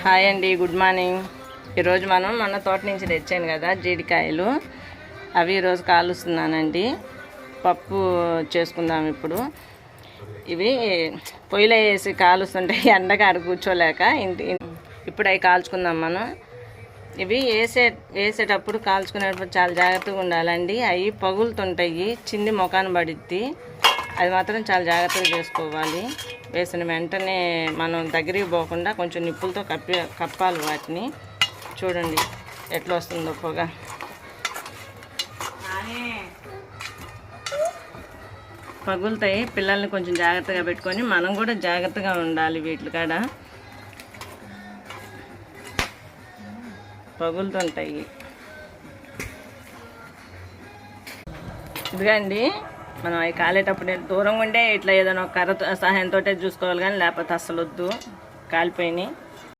Hi అండి, good morning. ఈరోజు మనం మన తోట నుంచి తెచ్చాను కదా జీడికాయలు, అవి ఈరోజు కాలుస్తున్నానండి. పప్పు చేసుకుందాం ఇప్పుడు. ఇవి పొయ్యిలో వేసి కాలుస్తుంటే ఎండకాడ కూర్చోలేక ఇప్పుడు అవి కాల్చుకుందాం మనం. ఇవి వేసేటప్పుడు కాల్చుకునేటప్పుడు చాలా జాగ్రత్తగా ఉండాలండి. అవి పగులుతుంటాయి, చిన్ని మొఖాన్ని పడిద్ది. అది మాత్రం చాలా జాగ్రత్తగా చేసుకోవాలి. వేసిన వెంటనే మనం దగ్గరికి పోకుండా కొంచెం నిప్పులతో కప్పాలి వాటిని. చూడండి ఎట్లా వస్తుందో పొగ. పగులుతాయి. పిల్లల్ని కొంచెం జాగ్రత్తగా పెట్టుకొని మనం కూడా జాగ్రత్తగా ఉండాలి. వీటి కాడ పగులుతుంటాయి. ఇదిగండి, మనం అవి కాలేటప్పుడు దూరంగా ఉండే ఇట్లా ఏదైనా కర్ర సహాయంతో చూసుకోవాలి, కానీ లేకపోతే అస్సలు వద్దు, కాలిపోయినాయి.